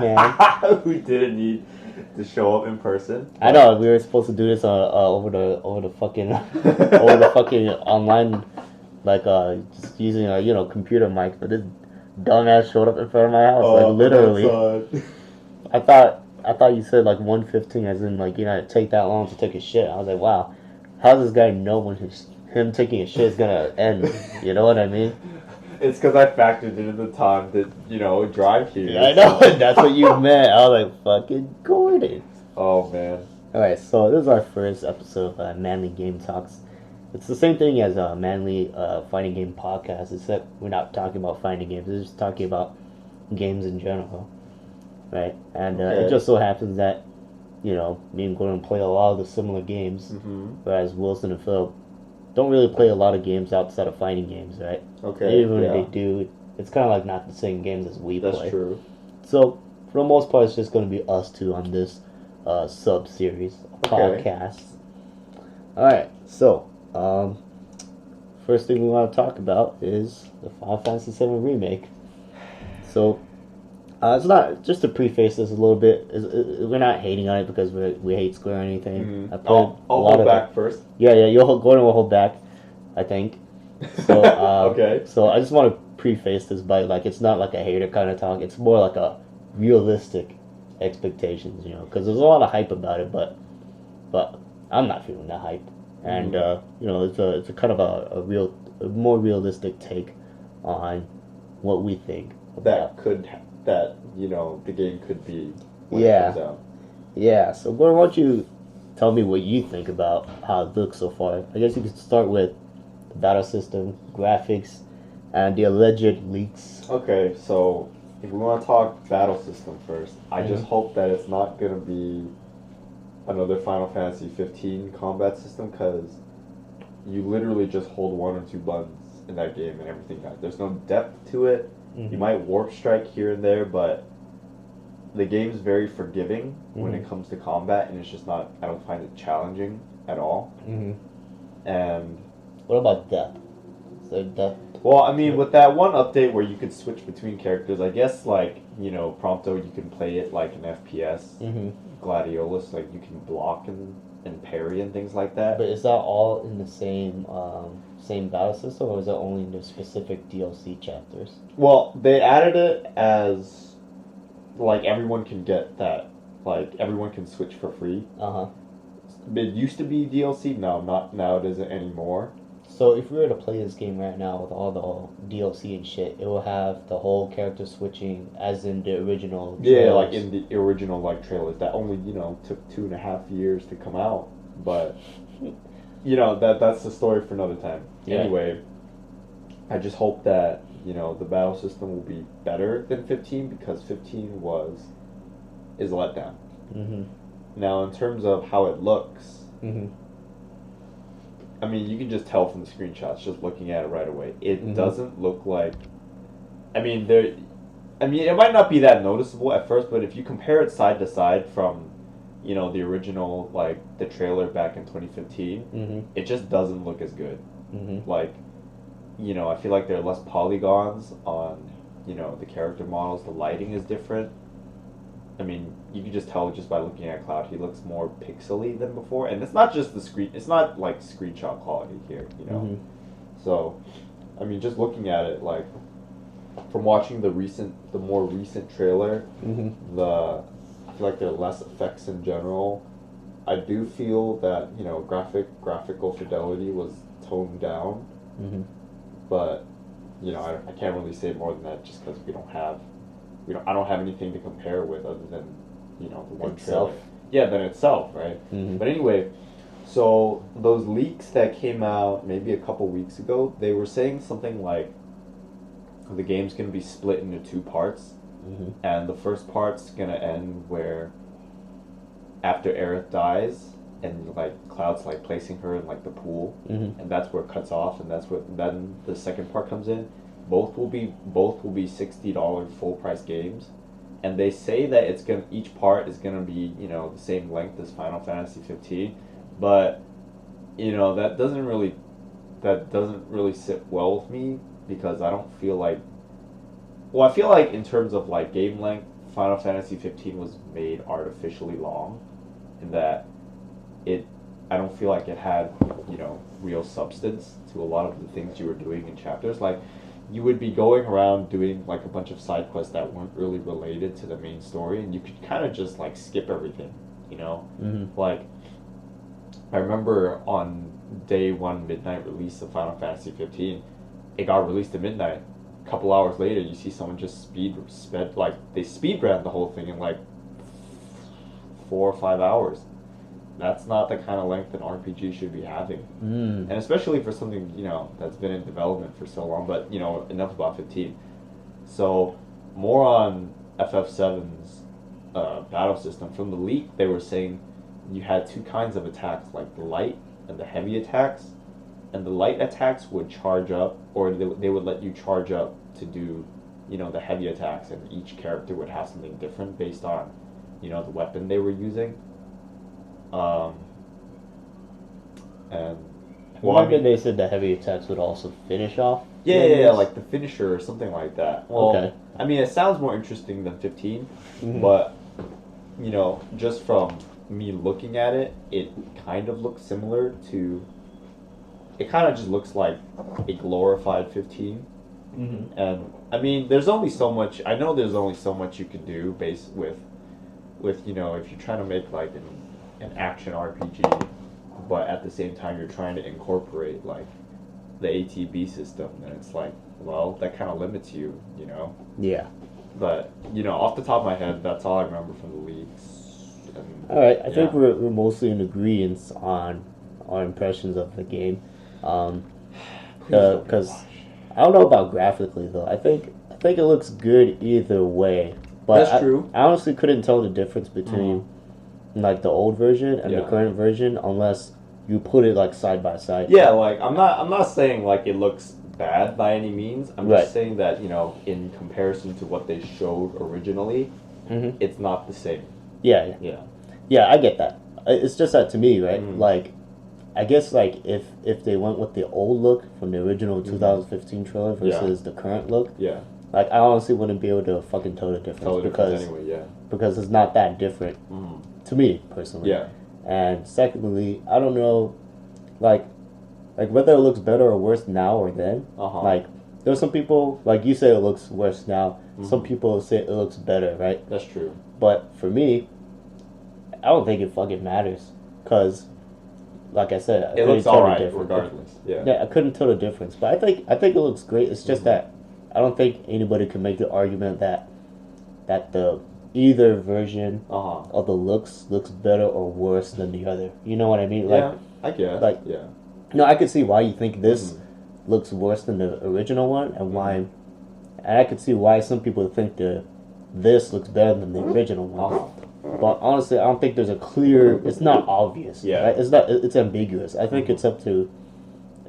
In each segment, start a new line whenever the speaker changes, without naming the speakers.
man.
We didn't need to show up in person.
I know we were supposed to do this over the fucking over the fucking online, like just using a computer mic, but this dumbass showed up in front of my house, like literally. I thought you said like 1:15, as in like it'd take that long to take a shit. I was like, wow, how does this guy know when him taking a shit is gonna end? You know what I mean?
It's because I factored in the time that drive here.
Yeah, I know. That's what you meant. I was like, fucking Gordon.
Oh man.
Alright, so this is our first episode of Manly Game Talks. It's the same thing as a Manly Fighting Game Podcast, except we're not talking about fighting games. We're just talking about games in general, right? And it just so happens that, me and Gordon play a lot of the similar games, whereas Wilson and Phil don't really play a lot of games outside of fighting games, right?
Okay.
Even if they do, it's kind of like not the same games as we play.
That's true.
So, for the most part, it's just going to be us two on this sub-series podcast. Alright, so, first thing we want to talk about is the Final Fantasy VII Remake. So, it's not, just to preface this a little bit, we're not hating on it because we hate Square or anything.
I'll hold back first.
Yeah, Gordon will hold back, I think. So,
okay.
So I just want to preface this by, like, it's not like a hater kind of talk. It's more like a realistic expectations, because there's a lot of hype about it, but I'm not feeling that hype. And, it's a kind of a more realistic take on what we think about.
The game could be
when it comes out. Yeah, so Gordon, why don't you tell me what you think about how it looks so far? I guess you could start with the battle system, graphics, and the alleged leaks.
Okay, so if we want to talk battle system first, I just hope that it's not going to be another Final Fantasy 15 combat system, because you literally just hold one or two buttons in that game and everything dies. There's no depth to it. You might warp strike here and there, but the game's very forgiving when it comes to combat, and it's just not, I don't find it challenging at all. And
what about depth? Is there depth?
Well, I mean, with that one update where you could switch between characters, I guess, like, Prompto, you can play it like an FPS. Gladiolus, like, you can block and parry and things like that.
But is that all in the same battle system, or is it only in the specific DLC chapters?
Well, they added it as, like, everyone can get that. Like, everyone can switch for free. It used to be DLC, now it isn't anymore.
So if we were to play this game right now with all the DLC and shit, it will have the whole character switching as in the original trailers.
Yeah, like in the original trailers that only, took 2.5 years to come out. But that's the story for another time. Yeah. Anyway, I just hope that, the battle system will be better than 15, because 15 is a letdown. Now, in terms of how it looks, I mean, you can just tell from the screenshots, just looking at it right away. It doesn't look like... it might not be that noticeable at first, but if you compare it side to side from, the original, like, the trailer back in 2015, it just doesn't look as good. Like, I feel like there are less polygons on, the character models. The lighting is different. I mean, you can just tell just by looking at Cloud, he looks more pixely than before, and it's not just the screen. It's not like screenshot quality here, So, I mean, just looking at it, like, from watching the more recent trailer, I feel like there are less effects in general. I do feel that graphical fidelity was toned down, but I can't really say more than that just because I don't have anything to compare with other than, the one
itself.
trailer. Yeah, than itself, right? But anyway, so those leaks that came out maybe a couple weeks ago, they were saying something like the game's going to be split into 2 parts, and the first part's going to end where after Aerith dies, and, like, Cloud's, like, placing her in, like, the pool, and that's where it cuts off, and then the second part comes in. Both will be $60 full price games, and they say that each part is gonna be the same length as Final Fantasy 15, but that doesn't really sit well with me, because I don't feel like, I feel like in terms of, like, game length, Final Fantasy 15 was made artificially long, in that I don't feel like it had, real substance to a lot of the things you were doing in chapters. Like, you would be going around doing like a bunch of side quests that weren't really related to the main story, and you could kind of just like skip everything, Like, I remember on day one midnight release of Final Fantasy 15, it got released at midnight. A couple hours later, you see someone just they speed ran the whole thing in like 4 or 5 hours. That's not the kind of length an RPG should be having. And especially for something, that's been in development for so long. But, enough about 15. So, more on FF7's battle system. From the leak, they were saying you had two kinds of attacks, like the light and the heavy attacks. And the light attacks would charge up, or they would let you charge up to do, the heavy attacks. And each character would have something different based on, the weapon they were using. And
They said the heavy attacks would also finish off.
Yeah, like the finisher or something like that. Well,
okay.
I mean, it sounds more interesting than 15, but just from me looking at it, it kind of looks similar to. It kind of just looks like a glorified 15, and I mean, there's only so much. I know there's only so much you can do based with if you're trying to make like an action RPG, but at the same time you're trying to incorporate like the ATB system, and it's like, well, that kind of limits you,
Yeah.
But off the top of my head, that's all I remember from the leaks. And,
all right, I think we're mostly in agreement on our impressions of the game, because I don't know about graphically though. I think it looks good either way, but
that's true.
I honestly couldn't tell the difference between. Like the old version and the current version, unless you put it like side by side.
Yeah, like I'm not saying like it looks bad by any means. I'm just saying that in comparison to what they showed originally, it's not the same.
Yeah. I get that. It's just that to me, right? Like, I guess like if they went with the old look from the original 2015 trailer versus the current look, like I honestly wouldn't be able to fucking tell the difference because it's not that different. To me, personally.
Yeah.
And secondly, I don't know, like whether it looks better or worse now or then. Like, there's some people, like you say it looks worse now. Some people say it looks better, right?
That's true.
But for me, I don't think it fucking matters. Because, like I said,
it looks alright regardless.
Yeah, I couldn't tell the difference. But I think it looks great. It's just that I don't think anybody can make the argument that the either version of the looks better or worse than the other. You know what I mean? Like,
I guess.
Like, no, I could see why you think this looks worse than the original one, and why, and I could see why some people think this looks better than the original one. But honestly, I don't think there's a clear. It's not obvious.
Yeah,
right? It's not. It's ambiguous. I think it's up to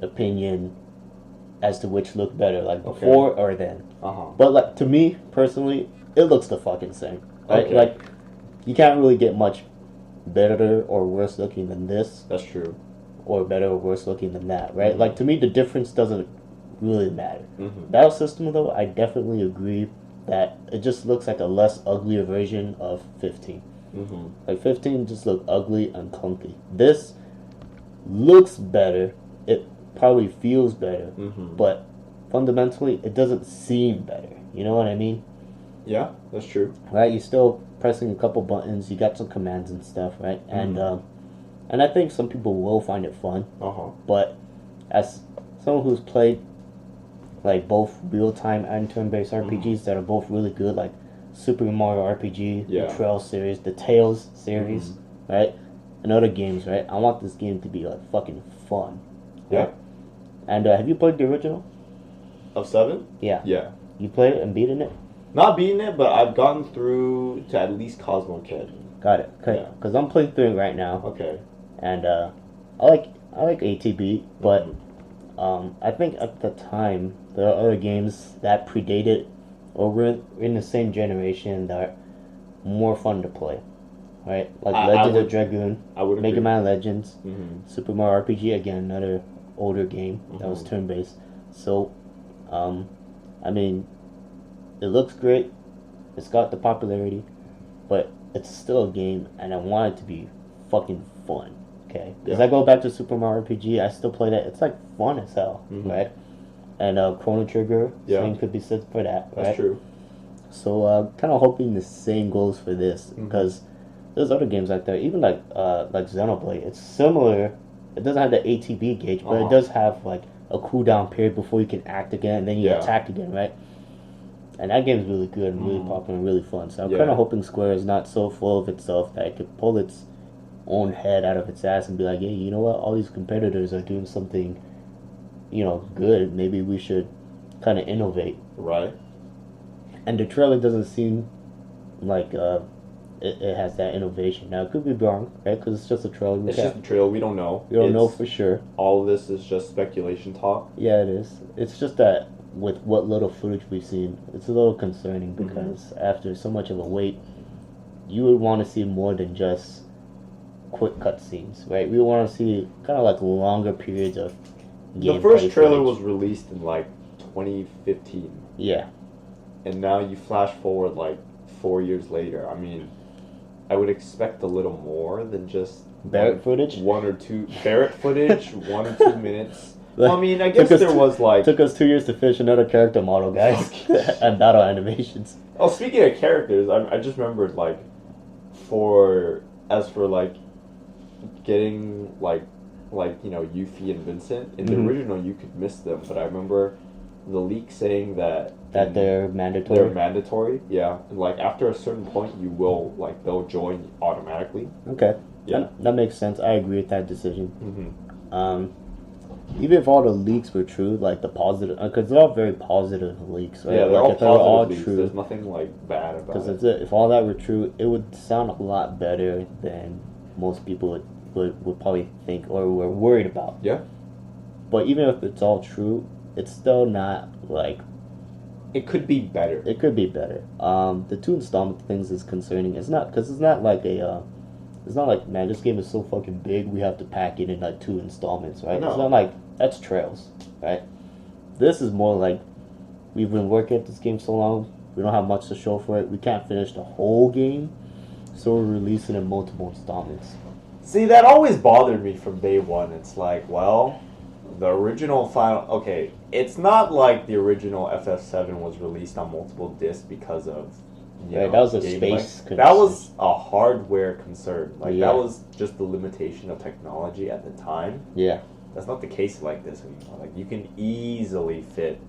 opinion as to which looked better, like before or then. But like to me personally, it looks the fucking same. Right?
Okay.
Like, you can't really get much better or worse looking than this.
That's true.
Or better or worse looking than that, right? Like, to me, the difference doesn't really matter. Battle system, though, I definitely agree that it just looks like a less uglier version of 15. Like, 15 just looked ugly and clunky. This looks better. It probably feels better. But fundamentally, it doesn't seem better. You know what I mean?
Yeah, that's true.
Right, you're still pressing a couple buttons. You got some commands and stuff, right? And I think some people will find it fun. But as someone who's played like both real-time and turn-based RPGs that are both really good, like Super Mario RPG, the Trail series, the Tales series, right, and other games, right? I want this game to be like fucking fun.
Yeah.
And have you played the original?
Of 7?
Yeah.
Yeah.
You played it and beaten it?
Not beating it, but I've gotten through to at least Cosmo Kid.
Got it. Okay. Because I'm playing through it right now.
Okay.
And I like ATB, but I think at the time there are other games that predated or were in the same generation that are more fun to play, right? Like Legends of Dragoon, Mega Man Legends, Super Mario RPG, again another older game that was turn-based. So, I mean, it looks great. It's got the popularity, but it's still a game, and I want it to be fucking fun. Okay, because I go back to Super Mario RPG, I still play that. It's like fun as hell, right? And Chrono Trigger, same could be said for that, right?
That's true.
So kind of hoping the same goes for this, because there's other games out there, even like Xenoblade. It's similar. It doesn't have the ATB gauge, but it does have like a cooldown period before you can act again, and then you attack again, right? And that game's really good and really popular and really fun. So I'm kind of hoping Square is not so full of itself that it could pull its own head out of its ass and be like, hey, you know what? All these competitors are doing something, good. Maybe we should kind of innovate.
Right.
And the trailer doesn't seem like it has that innovation. Now, it could be wrong, right? Because it's just a trailer.
It's just a trailer. We don't know.
We don't know for sure.
All of this is just speculation talk.
Yeah, it is. It's just that with what little footage we've seen, it's a little concerning because after so much of a wait, you would want to see more than just quick cutscenes, right? We want to see kind of like longer periods of gameplay.
The first trailer was released in like 2015.
Yeah.
And now you flash forward like 4 years later. I mean, I would expect a little more than just
Barrett footage?
1 or 2 Barrett footage, 1 or 2 minutes. Well, I mean, I guess there was like...
Took us 2 years to finish another character model, guys. And battle animations.
Oh, speaking of characters, I just remembered, like, as for, like, getting, like Yuffie and Vincent, in the original you could miss them, but I remember the leak saying that
they're mandatory?
They're mandatory, yeah. And, like, after a certain point, you will, like, they'll join automatically.
Okay. Yeah. That makes sense. I agree with that decision. Even if all the leaks were true, like the positive, because they're all very positive leaks, right?
Yeah, they're
like
all positive leaks. True, there's nothing like bad about it.
Because if all that were true, it would sound a lot better than most people would probably think or were worried about.
Yeah.
But even if it's all true, it's still not like.
It could be better.
It could be better. The 2 installment things is concerning. It's not because it's not like a. It's not like, man, this game is so fucking big, we have to pack it in like 2 installments, right?
No.
It's not like, that's Trails, right? This is more like, we've been working at this game so long, we don't have much to show for it, we can't finish the whole game, so we're releasing in multiple installments.
See, that always bothered me from day one. It's like, well, the original final... Okay, it's not like the original FF7 was released on multiple discs because of...
That was a space concern.
That was a hardware concern. Like,
that
was just the limitation of technology at the time.
Yeah.
That's not the case like this anymore. Like, you can easily fit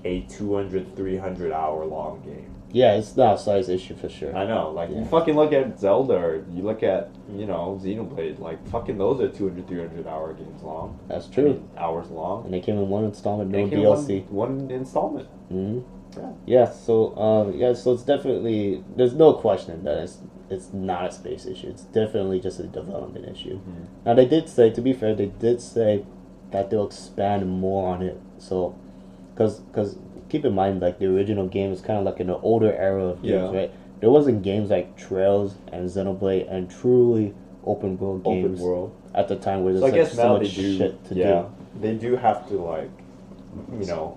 a 200, 300 hour long game.
Yeah, it's not a size issue for sure.
I know. Like, you fucking look at Zelda, or you look at, Xenoblade. Like, fucking those are 200, 300 hour games long.
That's true.
I mean, hours long.
And they came in one installment, no DLC.
One installment.
Yeah, so it's definitely, there's no question that it's not a space issue. It's definitely just a development issue. Now they did say, to be fair, that they'll expand more on it. So, because keep in mind, like the original game is kind of like in an older era of games, right? There wasn't games like Trails and Xenoblade and truly open world games at the time where there's so much shit to do.
They do have to like.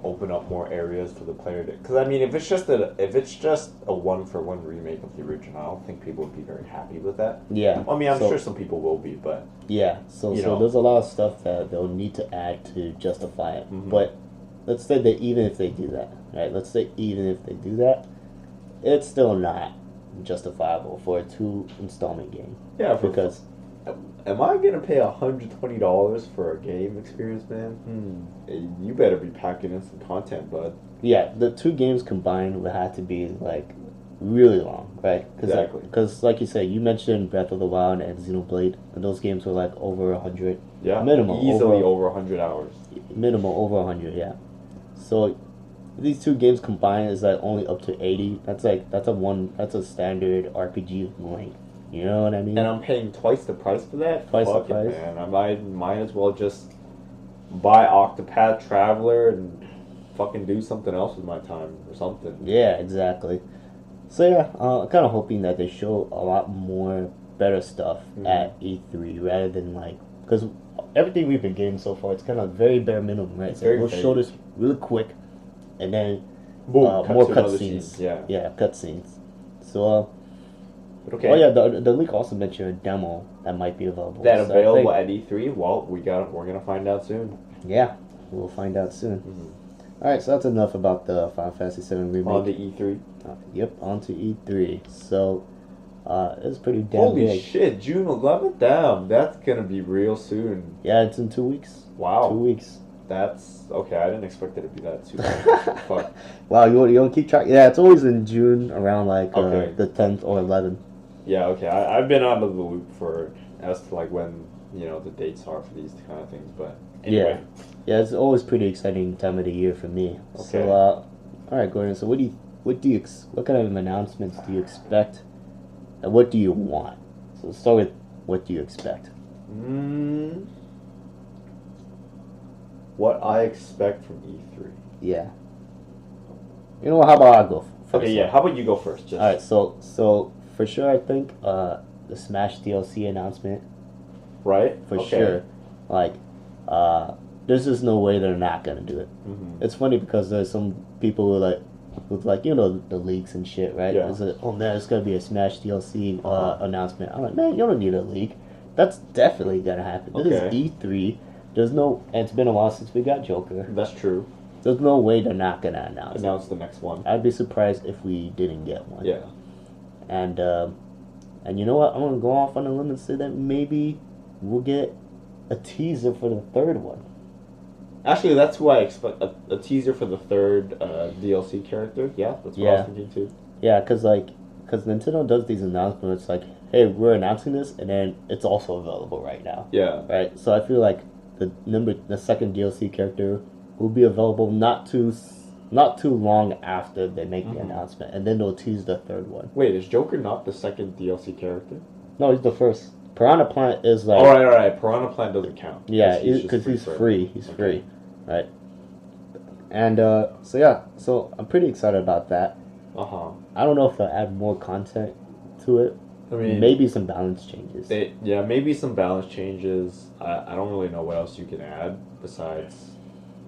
Open up more areas for the player to... Because, I mean, if it's just a one-for-one remake of the original, I don't think people would be very happy with that.
Yeah.
I mean, I'm sure some people will be, but...
Yeah, so there's a lot of stuff that they'll need to add to justify it. But let's say that even if they do that, right? Let's say even if they do that, it's still not justifiable for a 2 installment game.
Yeah,
because...
Am I gonna pay $120 for a game experience, man? You better be packing in some content, bud.
Yeah, the 2 games combined would have to be like really long, right?
Exactly.
Because like you said, you mentioned Breath of the Wild and Xenoblade, and those games were like over 100.
Yeah,
minimum
easily over 100 hours.
Minimum over 100, yeah. So these 2 games combined is like only up to 80. That's a standard RPG length. You know what I mean?
And I'm paying twice the price for that?
Twice the price.
Man. I might as well just buy Octopath Traveler and fucking do something else with my time or something.
Yeah, exactly. So yeah, I'm kind of hoping that they show a lot more better stuff at E3 rather than like... Because everything we've been getting so far, it's kind of very bare minimum, right? So we'll show this really quick and then
Boom, cut
more
to another
cutscenes.
scene, yeah.
Yeah, cutscenes. So,
But okay.
oh yeah, the leak also mentioned a demo that might be available.
That
So I
available
think-
at E3? Well, we're gonna find out soon.
Yeah, we'll find out soon.
Mm-hmm.
All right, so that's enough about the Final Fantasy VII remake.
On the E3.
Yep, on to E3. So, it's pretty damn
Holy
big.
shit, June 11th? Damn, that's gonna be real soon.
Yeah, it's in 2 weeks.
Wow.
2 weeks.
That's okay. I didn't expect it to be that soon. Fuck.
Wow, you don't keep track? Yeah, it's always in June around like
Okay.
the 10th or 11th.
Yeah, okay. I've been out of the loop as to like when the dates are for these kind of things, but anyway.
Yeah, it's always pretty exciting time of the year for me.
Okay.
So, all right, Gordon. So, what kind of announcements do you expect, and what do you want? So, let's start with what do you expect?
What I expect from E3.
Yeah. You know what? How about I go first?
Okay, yeah. How about you go first? Just...
All right. So for sure, I think the Smash DLC announcement.
Right.
For
okay.
sure, like, there's just no way they're not gonna do it.
Mm-hmm.
It's funny because there's some people who with the leaks and shit, right?
Yeah.
It's oh man, it's gonna be a Smash DLC announcement. I'm like, man, you don't need a leak. That's definitely gonna happen. This is E3. There's no, and it's been a while since we got Joker.
That's true.
There's no way they're not gonna announce
the next one.
I'd be surprised if we didn't get one.
Yeah.
And you know what? I'm gonna go off on a limb and say that maybe we'll get a teaser for the third one.
Actually, that's who I expect. A teaser for the third DLC character. Yeah, that's what I was thinking too.
Yeah, because Nintendo does these announcements like, hey, we're announcing this, and then it's also available right now.
Yeah.
Right? So I feel like the second DLC character will be available not too long after they make the announcement, and then they'll tease the third one.
Wait, is Joker not the second DLC character?
No, he's the first. Piranha Plant is like...
All right. Piranha Plant doesn't count.
Yeah, because he's free. He's free. Right. And, so I'm pretty excited about that.
Uh-huh.
I don't know if they'll add more content to it.
I mean...
Maybe some balance changes.
Maybe some balance changes. I don't really know what else you can add besides...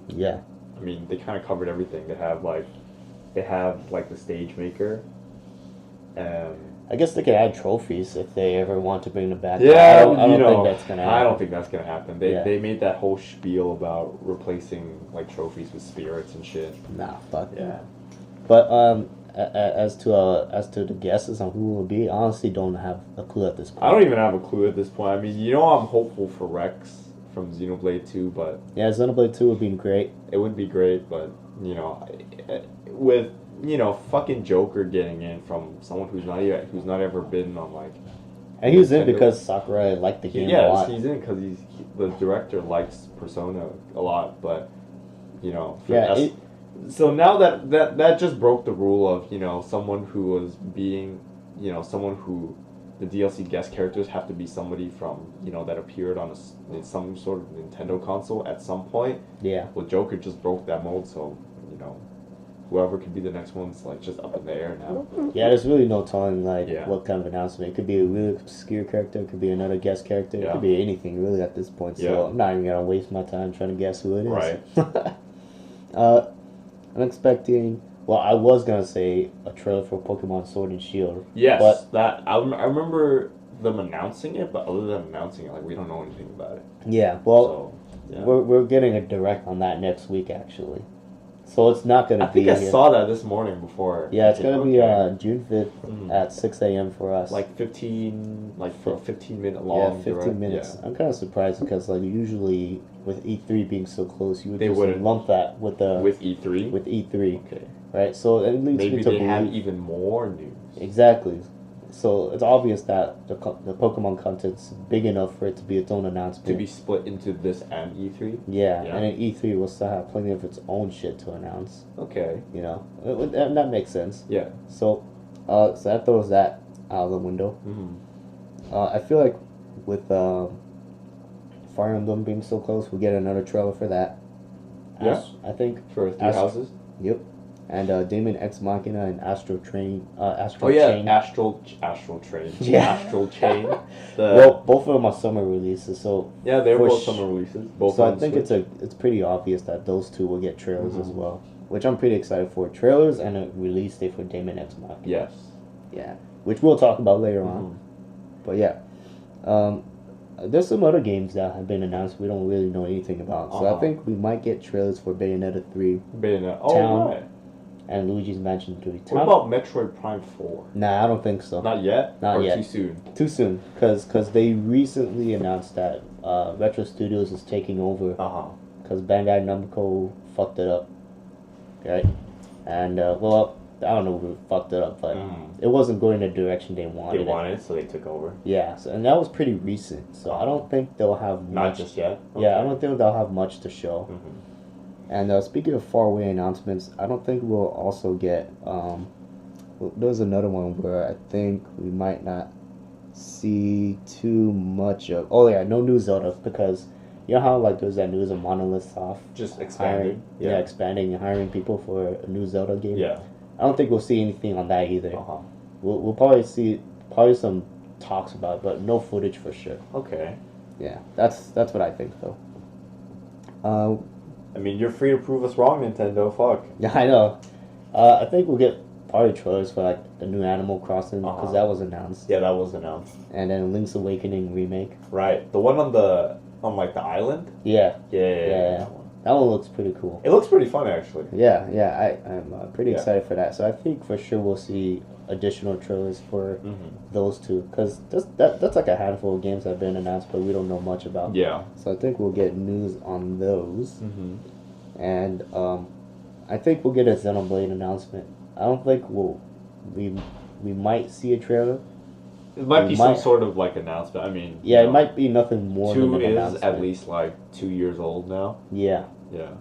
Yeah.
I mean, they kind of covered everything. They have the stage maker.
I guess they could add trophies if they ever want to bring them back.
Yeah,
I don't think that's gonna happen.
I don't think that's gonna happen. They made that whole spiel about replacing like trophies with spirits and shit.
Nah, fuck
yeah.
that. But as to the guesses on who it will be, I honestly don't have a clue at this point.
I don't even have a clue at this point. I mean, I'm hopeful for Rex from Xenoblade 2, but
yeah, Xenoblade 2 would be great.
It would be great, but with fucking Joker getting in from someone who's not ever been on like.
And he was in because Sakurai liked the game a lot.
He's in because the director likes Persona a lot, but so now that just broke the rule of someone who was being someone who the DLC guest characters have to be somebody from that appeared on some sort of Nintendo console at some point.
Yeah.
Well, Joker just broke that mold, so whoever could be the next one's like just up in the air now.
Yeah, there's really no telling what kind of announcement. It could be a really obscure character, it could be another guest character, it could be anything really at this point. So I'm not even gonna waste my time trying to guess who it is.
Right.
I'm expecting. Well, I was gonna say a trailer for Pokemon Sword and Shield.
Yes,
but
that I remember them announcing it, but other than announcing it, like we don't know anything about it.
Yeah, well, we're getting a direct on that next week actually. So it's not going to be...
I think I saw that this morning before.
Yeah, it's going to be June 5th at 6 a.m. for us.
For a 15-minute long.
Yeah, 15 minutes. Yeah. I'm kind of surprised because usually with E3 being so close, you would just lump that with
E3?
With E3. Okay. Right? So it leads me to believe...
have even more news.
Exactly. So it's obvious that the Pokemon content's big enough for it to be its own announcement.
To be split into this and E3?
Yeah. And then E3 will still have plenty of its own shit to announce.
Okay.
And that makes sense.
Yeah.
So that throws that out of the window.
Mm-hmm.
I feel like with Fire Emblem being so close, we'll get another trailer for that.
Yeah.
I think.
For Three Houses?
Yep. And Daemon X Machina and Astral Chain.
Chain. Astral Train.
Yeah.
Astral Chain.
Well, both of them are summer releases, so...
Yeah, they're both summer releases. Both
so I think it's pretty obvious that those two will get trailers as well. which I'm pretty excited for. Trailers and a release date for Daemon X Machina.
Yes.
Yeah, which we'll talk about later on. But yeah, there's some other games that have been announced we don't really know anything about. So I think we might get trailers for Bayonetta 3.
Town, right.
And Luigi's Mansion 3.
What about Metroid Prime 4?
Nah, I don't think so.
Not yet?
Not yet.
Too soon?
Too soon, because they recently announced that Retro Studios is taking over. Because Bandai Namco fucked it up, right? And, well, I don't know who fucked it up, but it wasn't going the direction they wanted.
They wanted it, so they took over.
Yeah, so, and that was pretty recent, so I don't think they'll have much.
Not just yet? Okay.
Yeah, I don't think they'll have much to show. And speaking of faraway announcements, I don't think we'll also get... there's another one where I think we might not see too much of... Oh yeah, no new Zelda, because... You know how like there's that news of Monolith Soft
just expanding,
expanding and hiring people for a new Zelda game.
Yeah,
I don't think we'll see anything on that either. We'll probably see some talks about it, but no footage for sure.
Okay.
Yeah, that's what I think though.
I mean, you're free to prove us wrong, Nintendo. Fuck.
Yeah, I know. I think we'll get probably trailers for like the new Animal Crossing because that was announced.
Yeah, that was announced.
And then Link's Awakening remake.
Right, the one on like the island.
Yeah.
Yeah.
That one looks pretty cool.
It looks pretty fun actually.
Yeah. I'm pretty excited for that. So I think for sure we'll see additional trailers for those two because that's like a handful of games that have been announced, but we don't know much about.
Yeah.
So I think we'll get news on those. And I think we'll get a Xenoblade announcement. I don't think we might see a trailer.
It might be some sort of like announcement. I mean,
yeah, it might be nothing more than an announcement.
2 is at least like 2 years old now.
Yeah.
Yeah.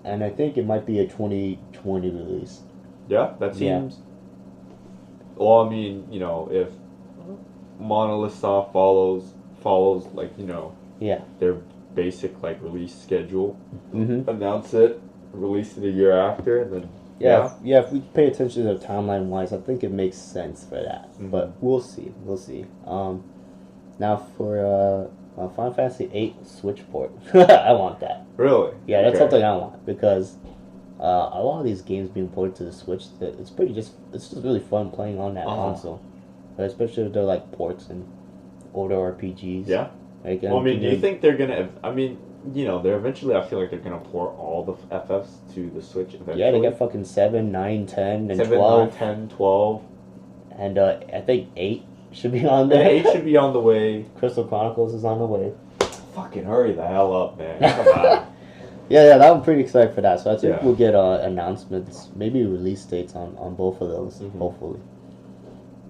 And I think it might be a 2020 release.
Yeah, that seems. Well, I mean, if Monolith Soft follows like their basic like release schedule, announce it, release it a year after, and then.
Yeah, if we pay attention to the timeline wise, I think it makes sense for that. But we'll see. Now for Final Fantasy VIII Switch port, I want that.
Really?
Yeah, that's something I want because a lot of these games being ported to the Switch, it's just really fun playing on that console, especially if they're like ports and older RPGs.
Yeah.
Like,
well, I mean, do you think they're gonna? I mean. They're eventually. I feel like they're gonna port all the FFs to the Switch eventually.
Yeah, they got fucking 7, 9, 10, and
7,
12.
9, 10, 12.
And I think 8 should be on there.
8 should be on the way.
Crystal Chronicles is on the way.
Fucking hurry the hell up, man! Come on.
Yeah, I'm pretty excited for that. So I think we'll get announcements, maybe release dates on both of those, hopefully.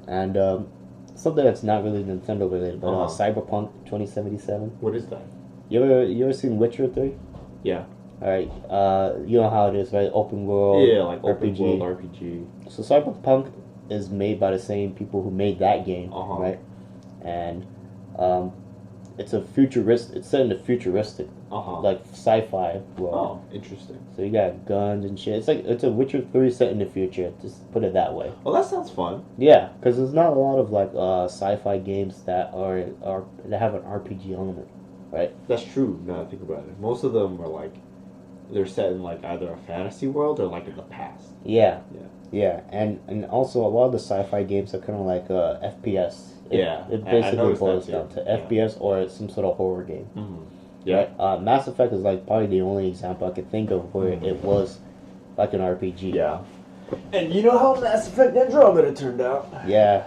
And something that's not really Nintendo related, but Cyberpunk 2077.
What is that?
You ever seen Witcher 3?
Yeah.
Alright, you know how it is, right? Open world.
Yeah, like open world RPG.
So Cyberpunk is made by the same people who made that game, right? And it's a futuristic. It's set in a futuristic, like sci-fi world.
Oh, interesting.
So you got guns and shit. It's a Witcher 3 set in the future. Just put it that way.
Well, that sounds fun.
Yeah, because there's not a lot of like sci-fi games that that have an RPG element. Right.
That's true. Now that I think about it, most of them are like they're set in like either a fantasy world or like in the past.
Yeah. And also a lot of the sci-fi games are kind of like FPS. It basically boils down to FPS or some sort of horror game. Yeah. Right? Mass Effect is like probably the only example I could think of where it was like an RPG.
Yeah. And you know how Mass Effect Andromeda turned out.
Yeah.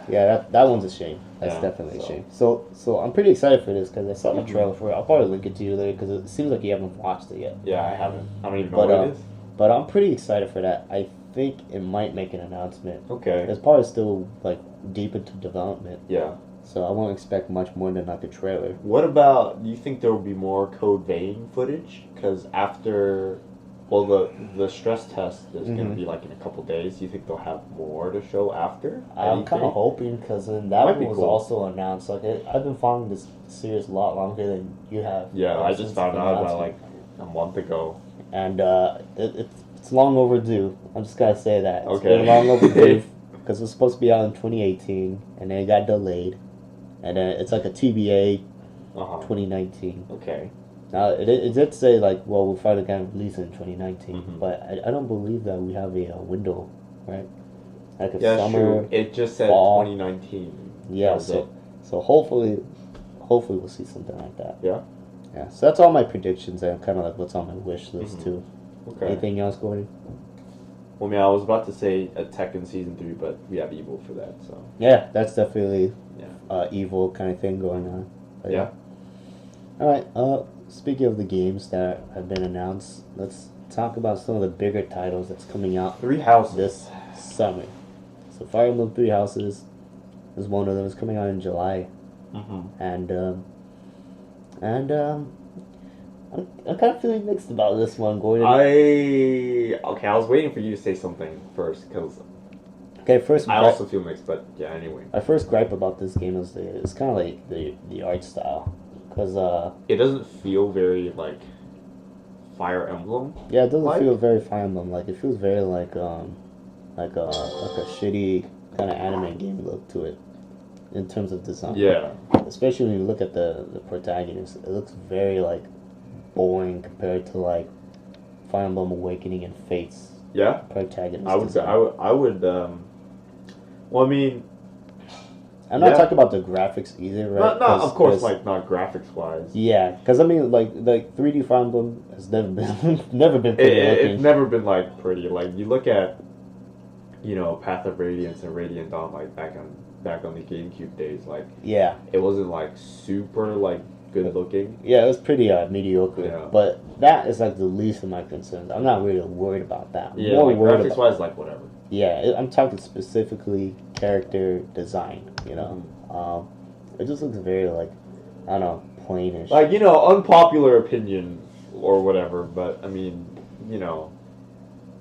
That one's a shame. That's definitely a shame. So I'm pretty excited for this because I saw the trailer for it. I'll probably link it to you later because it seems like you haven't watched it yet.
Yeah, I haven't. I don't even know what it is.
But I'm pretty excited for that. I think it might make an announcement.
Okay.
It's probably still like deep into development.
Yeah.
So I won't expect much more than like a trailer.
What about? Do you think there will be more Code Vein footage? Because after. Well, the stress test is going to be like in a couple days. Do you think they'll have more to show after?
I'm kind of hoping because then that one was also announced. Like I've been following this series a lot longer than you have.
Yeah, I just found out about like a month ago.
And it's long overdue. I'm just gonna say that. It's been long overdue because it was supposed to be out in 2018, and then it got delayed, and then it's like a TBA 2019.
Okay.
Now it did say like, well, we'll finally kind of release it in 2019,
Mhm.
but I don't believe that we have a window, right? Like a
Yeah,
summer.
true. It just said
fall.
2019.
Yeah,
That was it.
so hopefully we'll see something like that.
Yeah.
Yeah. So that's all my predictions and kind of like what's on my wish list
Mhm.
too.
Okay.
Anything else, Gordon?
Well, I mean, I was about to say a Tekken season 3, but we have Evil for that, so
Yeah, that's definitely
yeah.
evil kind of thing going on. But
Yeah.
All right. Speaking of the games that have been announced, let's talk about some of the bigger titles that's coming out
3 Houses.
this summer. So Fire Emblem Three Houses is one of them. It's coming out in July,
Mm-hmm.
and I'm kind of feeling mixed about this one, Gordon.
I was waiting for you to say something first because
Okay, first
I also feel mixed, but yeah. Anyway,
my first gripe about this game is it's kind of like the art style, because
it doesn't feel very like Fire Emblem.
yeah, it doesn't
Like?
feel very Fire Emblem. Like it feels very like a shitty kind of anime game look to it in terms of design.
Yeah.
Especially when you look at the protagonist, it looks very like boring compared to like Fire Emblem Awakening and Fate's
Yeah.
protagonist.
I would. Well, I mean,
I'm not
yeah.
talking about the graphics either, right?
Not of course, like not graphics wise.
Yeah, because I mean, like 3D Fire Emblem has never been never been pretty looking.
It's never been like pretty. Like you look at, Path of Radiance and Radiant Dawn, like back on the GameCube days, like
Yeah,
it wasn't like super like good looking.
yeah, it was pretty mediocre.
Yeah.
But that is like the least of my concerns. I'm not really worried about that. I'm
Yeah,
more
like
worried
graphics
about,
wise, like whatever.
yeah, I'm talking specifically character design. It just looks very like, I don't know, plainish.
Like unpopular opinion or whatever, but I mean,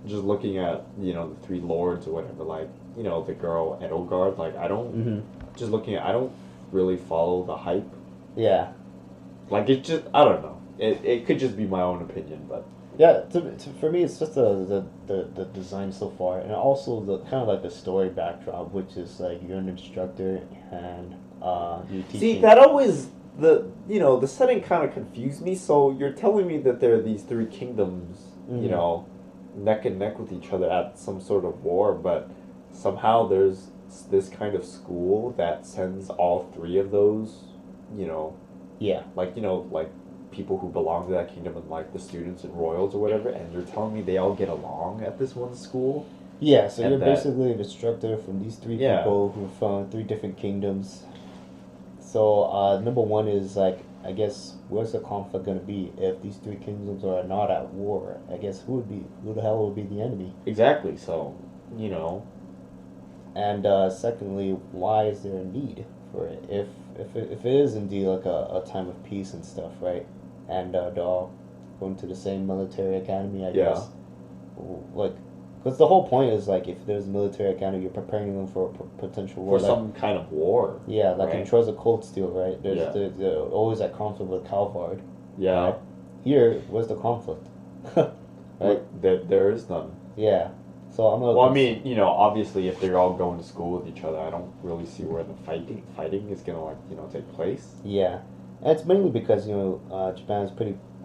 just looking at the three lords or whatever, like the girl Edelgard, like I don't just looking at I don't really follow the hype.
Yeah.
Like it just I don't know. It could just be my own opinion, but
Yeah, for me, it's just the design so far, and also the kind of like the story backdrop, which is like you're an instructor and you're teaching.
see that always the setting kind of confused me. So you're telling me that there are these three kingdoms, neck and neck with each other at some sort of war, but somehow there's this kind of school that sends all three of those,
Yeah.
like like people who belong to that kingdom and like the students and royals or whatever, and you're telling me they all get along at this one school?
Yeah, so
And
you're
that-
basically an instructor from these three
Yeah.
people who are from three different kingdoms. So number one is like, I guess, where's the conflict gonna be if these three kingdoms are not at war? I guess who the hell would be the enemy?
Exactly. So
And secondly, why is there a need for it? If it is indeed like a time of peace and stuff, right? And they're all going to the same military academy, I
Yeah.
guess. Like, because the whole point is like, if there's a military academy, you're preparing them for a potential war.
for
Like,
some kind of war.
yeah, like in
right?
Troyes of Cold Steel, right? There's
Yeah.
they're always at conflict with Calvard.
Yeah.
Right? Here, where's the conflict? Right?
There is none.
Yeah. So I'm gonna.
Well, I mean, obviously, if they're all going to school with each other, I don't really see where the fighting is gonna take place.
Yeah, and it's mainly because Japan's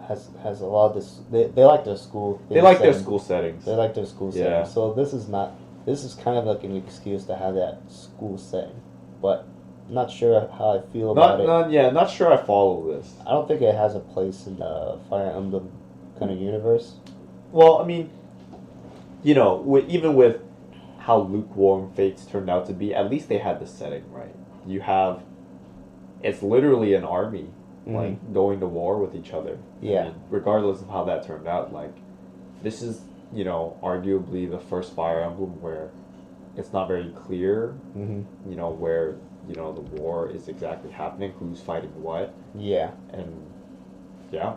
has a lot of this. They like their school.
They like their
setting.
school settings.
They like their school setting.
Yeah.
So this is kind of like an excuse to have that school setting, but I'm not sure how I feel about it.
Not sure I follow this.
I don't think it has a place in the Fire Emblem kind of universe.
Well, I mean, even with how lukewarm Fates turned out to be, at least they had the setting right. It's literally an army, like, going to war with each other.
Yeah.
I mean, regardless of how that turned out, like, this is, arguably the first Fire Emblem where it's not very clear, where, the war is exactly happening, who's fighting what,
Yeah.
and, yeah.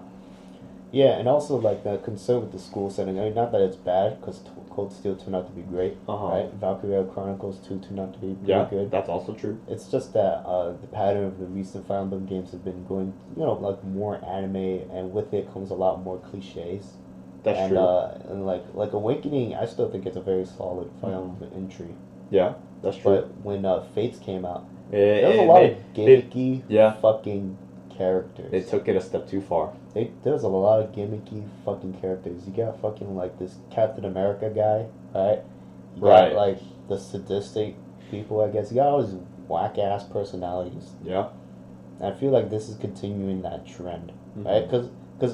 Yeah, and also like the concern with the school setting. I mean, not that it's bad, because Cold Steel turned out to be great, right? Valkyria Chronicles 2 turned out to be pretty good.
That's also true.
It's just that the pattern of the recent Fire Emblem games have been going, like more anime, and with it comes a lot more cliches.
That's true.
And like Awakening, I still think it's a very solid Fire Emblem entry.
Yeah, that's true.
But when Fates came out, there was a lot of gimmicky fucking characters.
They took it a step too far.
There's a lot of gimmicky fucking characters. You got fucking like this Captain America guy, right? You got like the sadistic people, I guess. You got all these whack ass personalities.
Yeah.
And I feel like this is continuing that trend, right? Because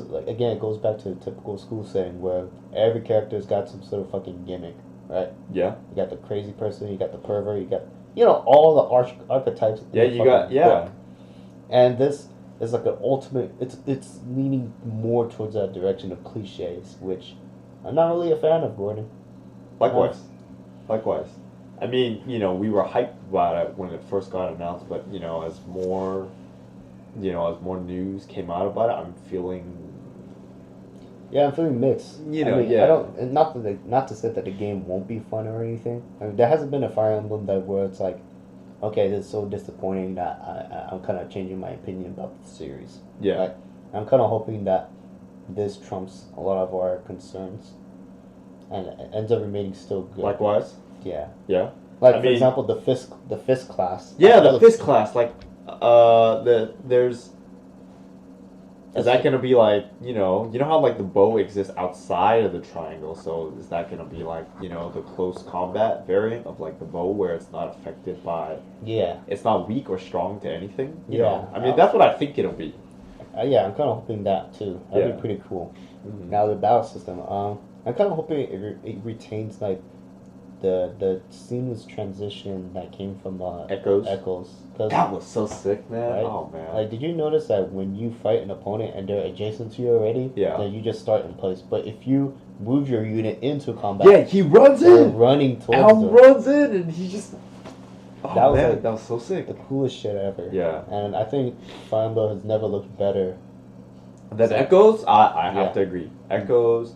like, again, it goes back to the typical school setting where every character's got some sort of fucking gimmick, right?
Yeah.
You got the crazy person, you got the pervert, you got, you know, all the archetypes.
Yeah, you got,
book. And this is like an ultimate, it's leaning more towards that direction of cliches, which I'm not really a fan of, Gordon.
Likewise. I mean, you know, we were hyped about it when it first got announced, but, you know, as more news came out about it, I'm feeling...
Yeah, I'm feeling mixed.
You know,
I mean, I don't, and not to say that the game won't be fun or anything. I mean, there hasn't been a Fire Emblem that where it's like, okay, this is so disappointing that I'm kind of changing my opinion about the series.
Yeah.
Like, I'm kind of hoping that this trumps a lot of our concerns and ends up remaining still good.
Likewise.
Yeah.
Yeah.
Like, for example, the Fisk class.
Yeah, the Fisk class. Like, there's... Is that gonna be like, you know how like the bow exists outside of the triangle, so is that gonna be like, you know, the close combat variant of like the bow where it's not affected by... Yeah. It's not weak or strong to anything? You know? I mean, that's what I think it'll be.
Yeah, I'm kind of hoping that too. That'd be pretty cool. Mm-hmm. Now the battle system, I'm kind of hoping it retains like the seamless transition that came from Echoes.
That was so sick, man.
Right?
Oh man.
Like, did you notice that when you fight an opponent and they're adjacent to you already, then you just start in place. But if you move your unit into combat,
he runs in,
running towards
them. Runs in, and he just. Oh,
that was man,
that was so sick.
The coolest shit ever.
Yeah.
And I think Fire Emblem has never looked better.
Then Echoes, I have to agree. Echoes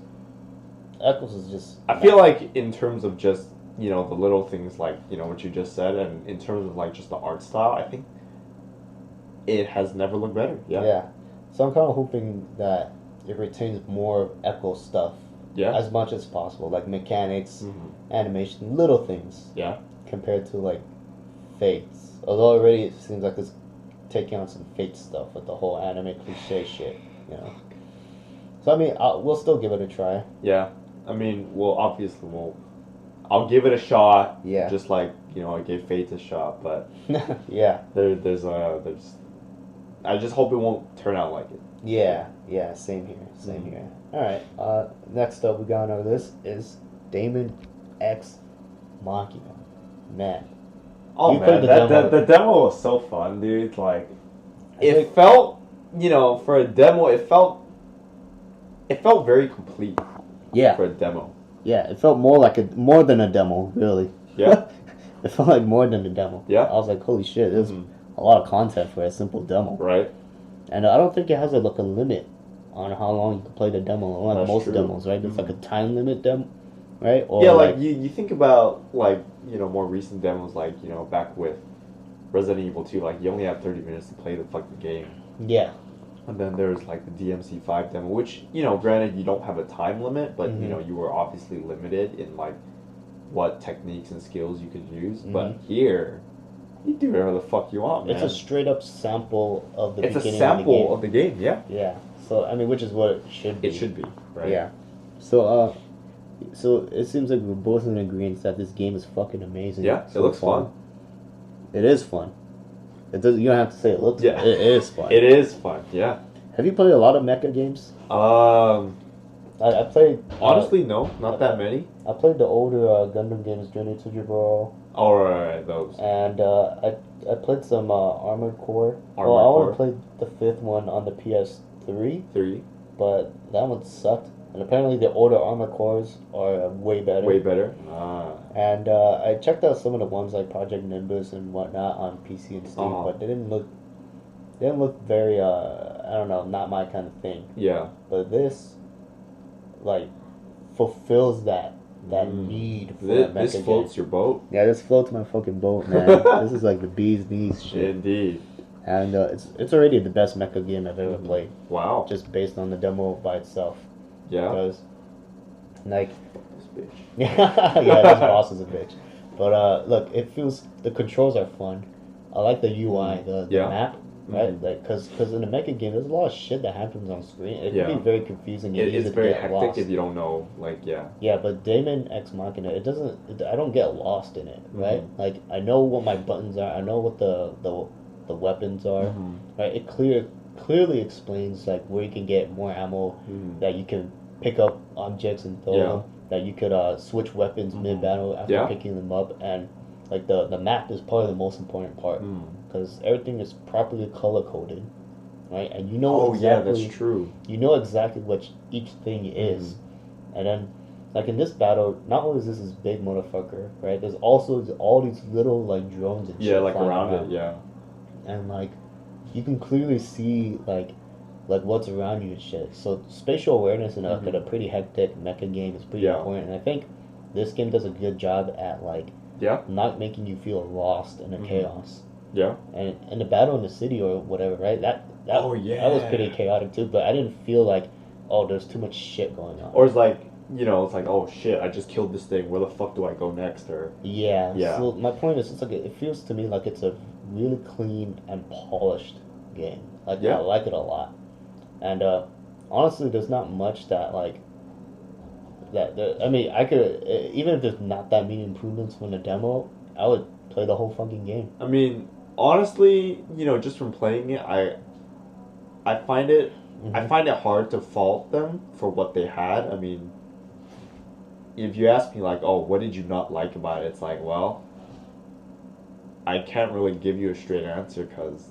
is just.
I feel like in terms of just, you know, the little things like, you know, what you just said, and in terms of like just the art style, I think it has never looked better. Yeah.
So I'm kind of hoping that it retains more Echo stuff.
Yeah.
As much as possible, like mechanics, animation, little things.
Yeah. Compared
to like Fates, although already it seems like it's taking on some Fate stuff with the whole anime cliche shit, you know. So I mean, we'll still give it a try.
Yeah. I mean, I'll give it a shot.
Yeah.
Just like, you know, I gave Fate a shot, but
yeah.
There's I just hope it won't turn out like it.
Yeah. Same here. All right. Next up, we got on our list is Daemon X Machina. Man.
Oh man, the demo was so fun, dude. Like, it felt, you know, for a demo, it felt very complete.
Yeah.
For a demo.
Yeah, it felt more more than a demo, really.
Yeah.
It felt like more than a demo.
Yeah.
I was like, holy shit, there's a lot of content for a simple demo.
Right.
And I don't think it has a limit on how long you can play the demo. Like most demos, right? There's like a time limit demo, right? Or
yeah, like you think about like, you know, more recent demos, like, you know, back with Resident Evil 2, like you only have 30 minutes to play the fucking game.
Yeah.
And then there's like the DMC5 demo, which, you know, granted you don't have a time limit, but you know, you were obviously limited in like what techniques and skills you could use. But here, you do whatever the fuck you want, man.
It's a straight up sample of the beginning of the game.
It's a sample of the game, yeah.
Yeah. So I mean, which is what it should be.
It should be, right?
Yeah. So it seems like we're both in agreement that this game is fucking amazing.
Yeah, it looks fun.
It is fun. It does. You don't have to say it looks.
Yeah,
it is fun.
It is fun. Yeah.
Have you played a lot of mecha games? I played.
Honestly, no, not that many.
I played the older Gundam games, Journey to Jaburo.
Oh, right, those.
And I played some Armored Core. I only played the 5th one on the PS3. But that one sucked. And apparently the older Armored Cores are way better.
Way better.
And I checked out some of the ones like Project Nimbus and whatnot on PC and Steam, but they didn't look very I don't know, not my kind of thing.
Yeah.
But this like fulfills that need for a mecha game.
This floats your boat.
Yeah, this floats my fucking boat, man. This is like the bee's knees shit.
Indeed.
And it's already the best mecha game I've ever played.
Wow.
Just based on the demo by itself.
Yeah.
Because like
this bitch.
yeah, this boss is a bitch. But look, it feels the controls are fun. I like the UI, the map. right?
Mhm.
Like, cause in a mecha game, there's a lot of shit that happens on screen. It
Yeah.
can be very confusing. And easy
It's
to
very
get
hectic
lost.
if you don't know, like, yeah.
Yeah, but Daemon X Machina, I don't get lost in it, right?
Mhm.
Like, I know what my buttons are. I know what the weapons are,
Mhm.
right? It clearly explains like where you can get more ammo,
Mhm.
that you can pick up objects and throw
Yeah.
them, that you could switch weapons
Mhm.
mid battle after
Yeah.
picking them up, and like the map is probably the most important part
Mm.
because everything is properly color coded, right? And you know
Oh yeah,
exactly
that's true.
you know exactly what each thing is, and then like in this battle, not only is this big motherfucker, right? There's also all these little like drones and
Yeah,
shit
like
flying
around it, yeah.
and like you can clearly see like what's around you and shit. So spatial awareness in
Mhm.
a pretty hectic mecha game is pretty
Yeah.
important, and I think this game does a good job at like
Yeah.
not making you feel lost in the
Mhm.
chaos.
Yeah.
And in the battle in the city or whatever, right? That
Oh,
that was pretty
yeah.
chaotic too. But I didn't feel like, oh, there's too much shit going on.
Or it's like, it's like, oh shit, I just killed this thing. Where the fuck do I go next? Or
Yeah.
Yeah.
So my point is, it's like it feels to me like it's a really clean and polished game. Like
Yeah.
I like it a lot. And honestly, there's not much that like I mean, I could even if there's not that many improvements from the demo, I would play the whole fucking game.
I mean, honestly, just from playing it, I find it I
Mhm.
find it hard to fault them for what they had. I mean, if you ask me like, oh, what did you not like about it? It's like, well, I can't really give you a straight answer because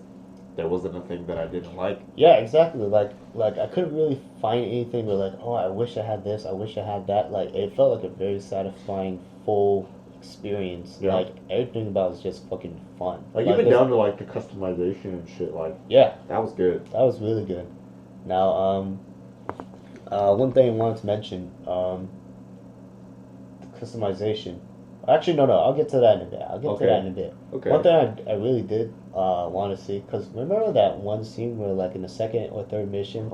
there wasn't a thing that I didn't like.
Yeah, exactly. Like I couldn't really find anything where like, oh, I wish I had this, I wish I had that. Like it felt like a very satisfying, full experience.
Yeah.
Like everything about it was just fucking fun.
Like even down to like the customization and shit. Like
yeah,
that was good.
that was really good. Now, one thing I wanted to mention, the customization. Actually, no, I'll get to that in a bit. I'll get to that in a bit.
Okay.
One thing I really did want to see, because remember that one scene where, like, in the second or third mission,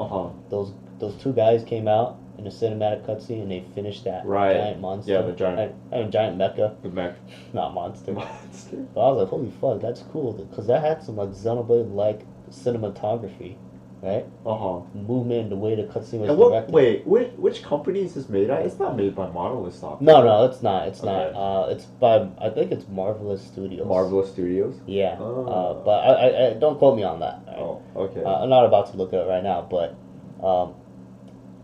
those two guys came out in a cinematic cutscene and they finished that giant monster.
Yeah, the giant.
Giant mecha.
The mech.
Not monster.
Monster.
But I was like, holy fuck, that's cool, because that had some like Xenoblade-like cinematography, right? Movement, the way the cutscene was directed.
Wait, which company is this made at? It's not made by Monolith Software.
No, it's not. It's
Okay.
not. It's by, I think it's Marvelous Studios.
Marvelous Studios?
Yeah.
Oh.
But I don't quote me on that. Right?
Oh, okay.
I'm not about to look at it right now, but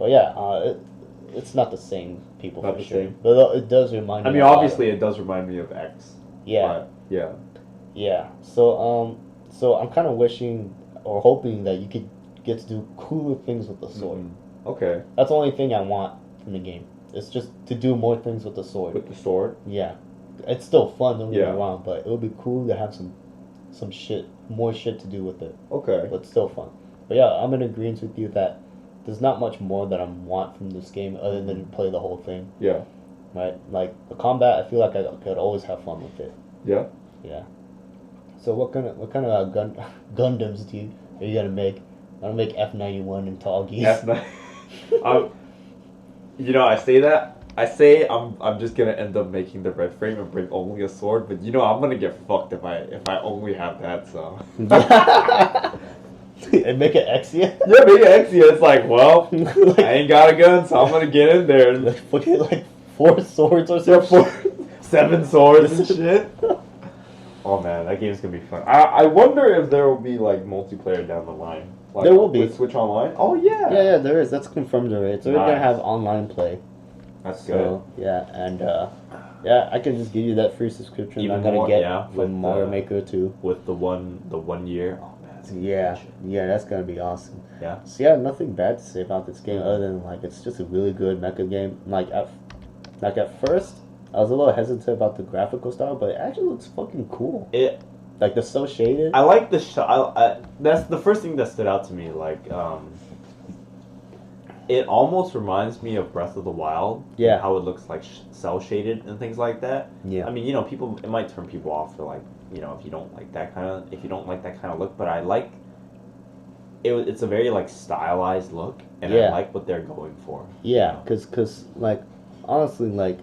yeah, it's not the same people
Not
for
the
sure.
same.
But it does remind me.
I mean,
a lot
obviously, it does remind me of X.
Yeah.
But, yeah.
Yeah. So I'm kind of wishing or hoping that you could get to do cooler things with the sword.
Okay.
That's the only thing I want from the game. It's just to do more things with the sword.
With the sword?
Yeah. It's still fun, don't get
Yeah.
me wrong, but it would be cool to have more shit to do with it.
Okay.
But still fun. But yeah, I'm in agreement with you that there's not much more that I want from this game other than play the whole thing.
Yeah.
Right? Like the combat, I feel like I could always have fun with it.
Yeah.
Yeah. So what kind of Gundams are you gonna make? I'm gonna make F91 and Tall Geese.
F9. I say that. I say I'm just gonna end up making the red frame and bring only a sword, but I'm gonna get fucked if I only have that. So.
And make it Exia?
Yeah, make it Exia. It's like, well, I ain't got a gun, so I'm gonna get in there and
put like 4 swords or something.
7 swords and shit. Oh man, that game's gonna be fun. I wonder if there will be like multiplayer down the line. Like,
there will be.
With Switch Online? Oh yeah.
Yeah, there is. That's confirmed already. So we're gonna have online play.
That's
good. Yeah, and yeah, I can just give you that free subscription
Even
I'm gonna
more,
get
yeah,
from Mario Maker 2.
With the 1 year. Oh man, that's
yeah, that's gonna be awesome.
Yeah.
So yeah, nothing bad to say about this game other than like it's just a really good mecha game. Like at first, I was a little hesitant about the graphical style, but it actually looks fucking cool. Like they're so shaded.
I like the shot. That's the first thing that stood out to me. Like, it almost reminds me of Breath of the Wild.
Yeah.
How it looks like cell shaded and things like that.
Yeah.
I mean, it might turn people off for like, if you don't like that kind of look. But I like it. It's a very like stylized look, and I like what they're going for.
Yeah, cause like honestly, like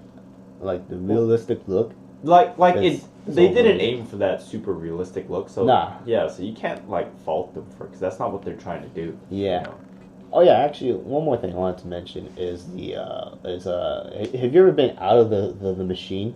the realistic look
They didn't aim for that super realistic look, so yeah, so you can't like fault them for, because that's not what they're trying to do.
Yeah.
You know?
Oh yeah, actually, one more thing I wanted to mention is have you ever been out of the machine?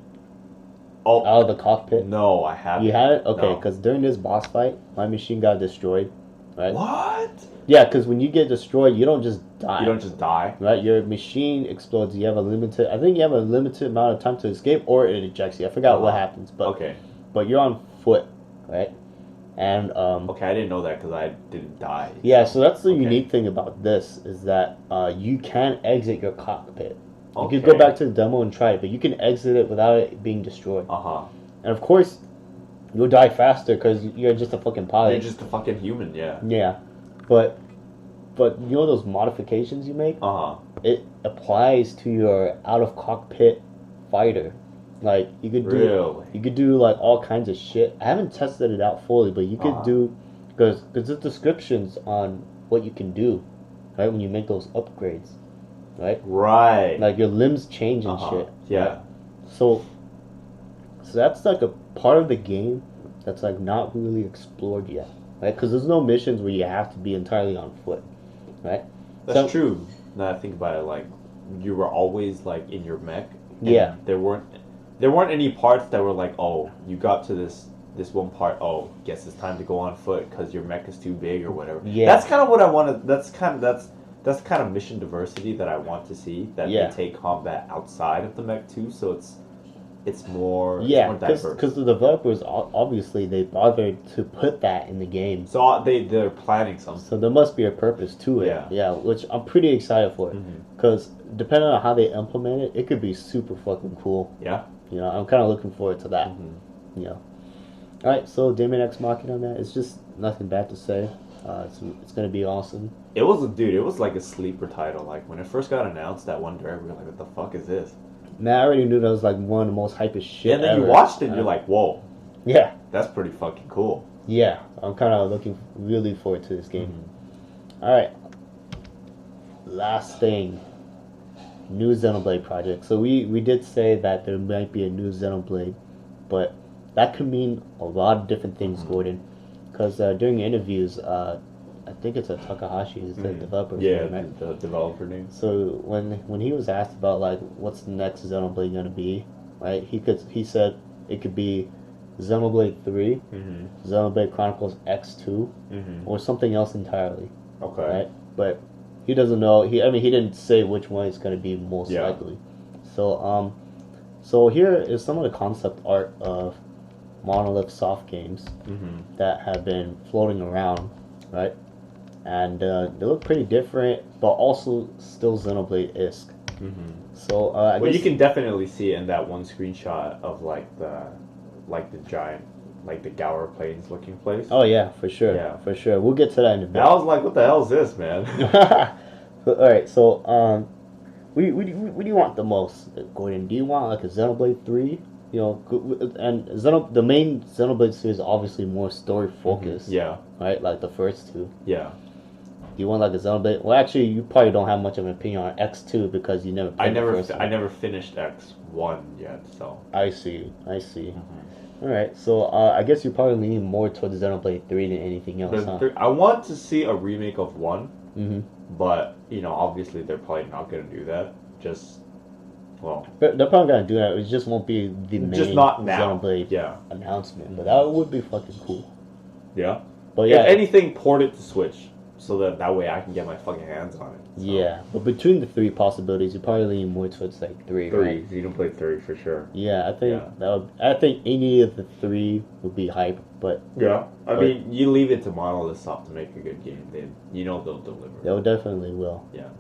Oh,
out of the cockpit?
No, I haven't.
You haven't? Okay,
No.
because during this boss fight, my machine got destroyed. Right?
What?
Yeah, because when you get destroyed, you don't just die.
You don't just die.
Right? Your machine explodes. You have a limited. I think you have a limited amount of time to escape, or it ejects you. I forgot what happens, but
okay.
But you're on foot, right? And
okay, I didn't know that because I didn't die.
Yeah, so that's the unique thing about this is that you can exit your cockpit. You could go back to the demo and try it, but you can exit it without it being destroyed. And of course, you'll die faster because you're just a fucking pilot.
You're just a fucking human, yeah.
Yeah, but you know those modifications you make? It applies to your out of cockpit fighter. Like you could do like all kinds of shit. I haven't tested it out fully, but you could do because there's descriptions on what you can do, right? When you make those upgrades, right?
Right.
Like your limbs change and shit.
Yeah.
Right? So that's like a part of the game that's like not really explored yet, right? Because there's no missions where you have to be entirely on foot, right?
That's true. Now I think about it, like you were always like in your mech.
Yeah.
There weren't any parts that were like, oh, you got to this one part. Oh, guess it's time to go on foot because your mech is too big or whatever.
Yeah.
That's kind of what I want to. That's kind of mission diversity that I want to see. That they take combat outside of the mech too, so it's more diverse.
Because the developers obviously they bothered to put that in the game.
So they're planning something.
So there must be a purpose to it. Yeah, which I'm pretty excited for. Because depending on how they implement it, it could be super fucking cool.
Yeah.
You know, I'm kind of looking forward to that. You know. All right, so Daemon X Machina, man, it's just nothing bad to say. It's gonna be awesome.
It was like a sleeper title. Like when it first got announced that one direct, we were like, what the fuck is this?
Man, I already knew that was like one of the most hypest shit.
And then you watched it and you're like, whoa.
Yeah.
That's pretty fucking cool.
Yeah. I'm kind of looking really forward to this game. Alright. Last thing. New Xenoblade project. So we did say that there might be a new Xenoblade, but that could mean a lot of different things, Gordon. Because during interviews, I think it's a Takahashi is the developer.
Yeah, right? The developer name.
So when he was asked about like what's the next Xenoblade gonna be, right? He said it could be Xenoblade 3, Xenoblade Chronicles X2, or something else entirely.
Okay.
Right? But he doesn't know. He didn't say which one is gonna be most likely. So here is some of the concept art of Monolith Soft games that have been floating around, right? And they look pretty different, but also still Xenoblade-esque. So I guess
you can definitely see in that one screenshot of like the giant, like the Gower Plains looking place.
Oh yeah, for sure. Yeah, for sure. We'll get to that in a bit.
I was like, what the hell is this, man?
All right, so what do you want the most, Gordon? Do you want like a Xenoblade 3? You know, and the main Xenoblade series is obviously more story focused.
Yeah.
Right, like the first two.
Yeah.
Do you want like a Xenoblade? Well, actually, you probably don't have much of an opinion on X2 because you never played the first one.
I never finished X1 yet, so.
I see. All right, so I guess you're probably leaning more towards Xenoblade 3 than anything else, huh?
I want to see a remake of 1, but, you know, obviously they're probably not going to do that. Well,
they're probably gonna do that. It just won't be the main
Xenoblade
announcement, but that would be fucking cool.
Yeah,
but yeah,
if anything, port it to Switch so that way I can get my fucking hands on it. So.
Yeah, but between the three possibilities, you're probably leaning more towards like 3. Right?
You can play 3 for sure.
Yeah, I think I think any of the 3 would be hype, but
I mean, you leave it to Monolith Soft to make a good game, then you know they'll deliver.
They definitely will.
Yeah.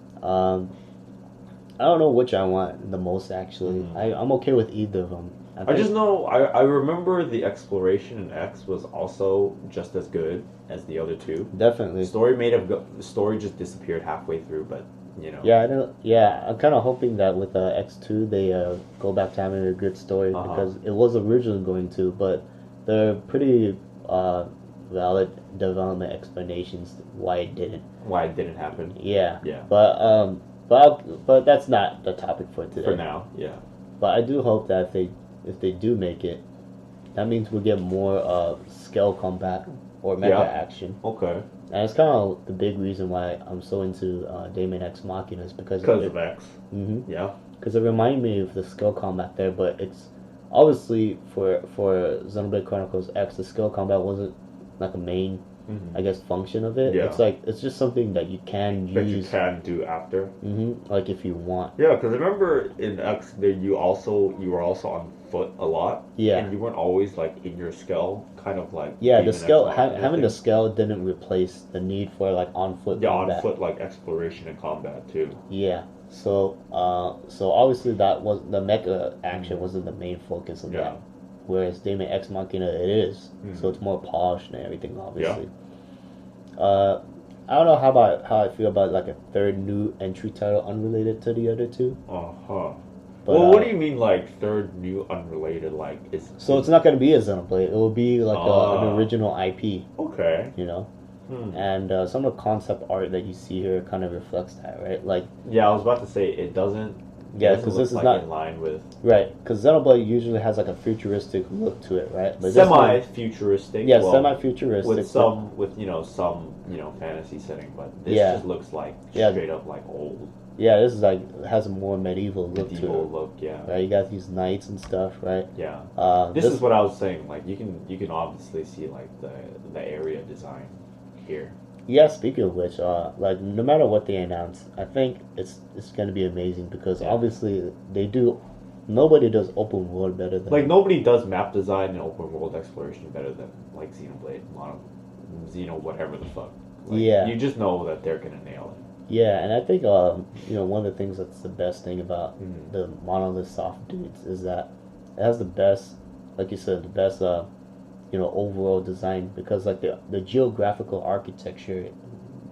I don't know which I want the most, actually. I'm okay with either of them.
I just know, I remember the exploration in X was also just as good as the other 2.
Definitely.
The story just disappeared halfway through, but, you know.
Yeah, I'm kind of hoping that with X2, they go back to having a good story, because it was originally going to, but there are pretty valid development explanations why it didn't.
Why it didn't happen.
Yeah.
Yeah.
But that's not the topic for today.
For now, yeah.
But I do hope that if they if they do make it, that means we'll get more scale combat or mecha action.
Okay.
And it's kind of the big reason why I'm so into Daemon X Machina is because
of X.
Mm-hmm.
Yeah.
Because it reminded me of the skill combat there, but it's obviously for Xenoblade Chronicles X, the skill combat wasn't like a main, I guess, function of it.
Yeah.
It's just something that you can use.
That you can do after.
Like if you want.
Yeah, because I remember in X, you were also on foot a lot.
Yeah.
And you weren't always like in your skill, kind of like.
Yeah, the skill having the skill didn't replace the need for like on foot.
Yeah, on foot like exploration and combat too.
Yeah. So obviously that was the mecha action wasn't the main focus of that. Whereas Daemon X Machina it is. So it's more polished and everything obviously. Yeah. I don't know how I feel about like a third new entry title unrelated to the other two. But,
well, what do you mean like third new unrelated like is?
So it's not going to be a Xenoblade. It will be like an original IP.
Okay.
You know. And some of the concept art that you see here kind of reflects that, right? Like.
Yeah, I was about to say it doesn't.
Yeah, because this is
like
not
in line with.
Right, because Xenoblade usually has like a futuristic look to it, right?
But semi-futuristic.
Yeah, semi-futuristic
with some fantasy setting, but this just looks like straight up like old.
Yeah, this is like has a more medieval look to it.
Medieval look, yeah.
Right, you got these knights and stuff, right?
Yeah. This is what I was saying. Like you can obviously see like the area design here.
Yeah, speaking of which, like no matter what they announce, I think it's gonna be amazing because obviously nobody does open world better than
like nobody does map design and open world exploration better than like Xenoblade, Xeno whatever the fuck. Like, you just know that they're gonna nail it.
Yeah, and I think one of the things that's the best thing about the Monolith Soft dudes is that it has the best, like you said, the best overall design because like the geographical architecture,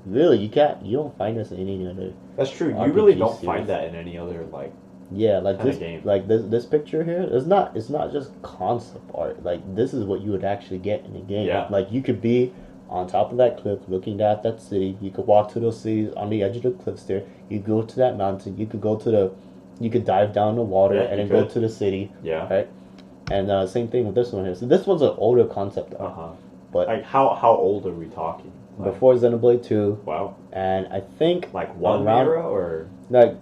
really you don't find this in any other.
That's true. You really don't find that in any other like.
Yeah, like this
game.
Like this picture here, it's not just concept art. Like this is what you would actually get in the game.
Yeah.
Like you could be on top of that cliff looking at that city. You could walk to those cities on the edge of the cliffs there. You go to that mountain. You could dive down the water and then go to the city.
Yeah.
Right. And same thing with this one here. So this one's an older concept art. But
like how old are we talking?
Like, before Xenoblade 2.
Wow.
And I think
like one era or
like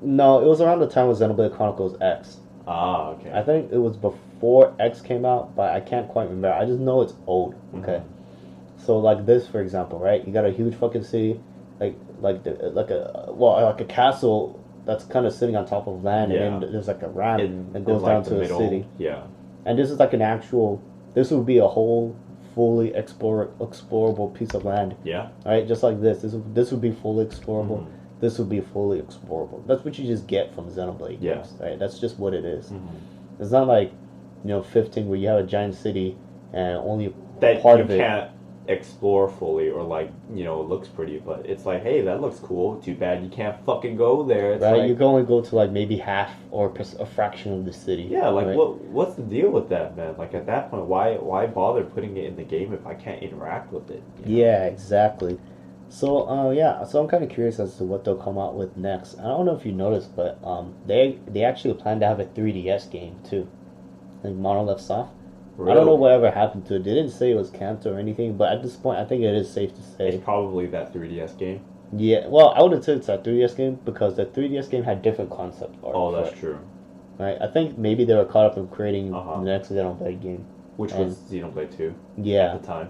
no, it was around the time of Xenoblade Chronicles X.
Ah, okay.
I think it was before X came out, but I can't quite remember. I just know it's old. Okay. So like this, for example, right? You got a huge fucking city, like a castle that's kind of sitting on top of land, and then there's like a ramp that goes down to the city.
Yeah.
And this is like this would be a whole fully explorable piece of land.
Yeah.
Right, just like this. This would be fully explorable. This would be fully explorable. That's what you just get from Xenoblade games, right? That's just what it is. It's not like 15 where you have a giant city and only
that
part of it
can't explore fully or like it looks pretty, but it's like, hey, that looks cool. Too bad you can't fucking go there. It's
right,
like,
you can only go to like maybe half or a fraction of the city.
Yeah, like
right?
what's the deal with that, man? Like at that point, why bother putting it in the game if I can't interact with it?
Yeah, exactly. So so I'm kind of curious as to what they'll come out with next. I don't know if you noticed, but they actually plan to have a 3DS game too, like Monolith Soft. Really? I don't know whatever happened to it. They didn't say it was canceled or anything, but at this point, I think it is safe to say
it's probably that 3DS game.
Yeah, well, I wouldn't say it's that 3DS game because the 3DS game had different concept art.
Oh, that's true.
Right, I think maybe they were caught up in creating the next Xenoblade game,
which was Xenoblade 2.
Yeah,
at the time.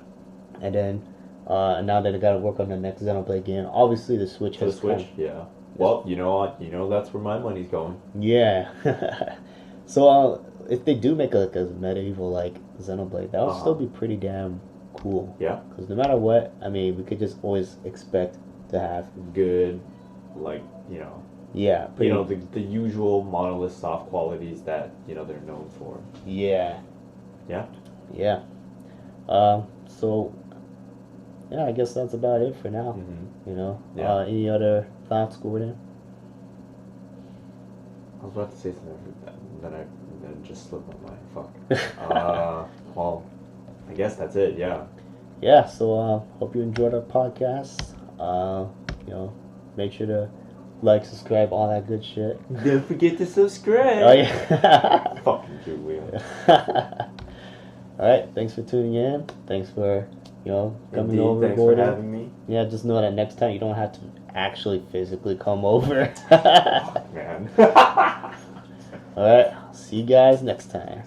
And then now that they got to work on the next Xenoblade game, obviously the Switch has.
The Switch, yeah. Well, you know that's where my money's going.
Yeah. So if they do make like a medieval like Xenoblade, that would still be pretty damn cool.
Yeah.
Because no matter what, I mean, we could just always expect to have
good, like
Yeah.
The usual Monolith Soft qualities that they're known for.
Yeah.
Yeah.
Yeah. So. Yeah, I guess that's about it for now.
Yeah.
Any other thoughts, Gordon?
I was about to say something, then it just slipped my mind. Fuck. Well, I guess that's it. Yeah.
Yeah. So hope you enjoyed our podcast. Make sure to like, subscribe, all that good shit.
Don't forget to subscribe.
Oh yeah.
Fucking Julian.
Alright, thanks for tuning in. Thanks for, coming
Indeed,
over.
thanks for having me.
Yeah, just know that next time you don't have to actually physically come over.
Man.
Alright, see you guys next time.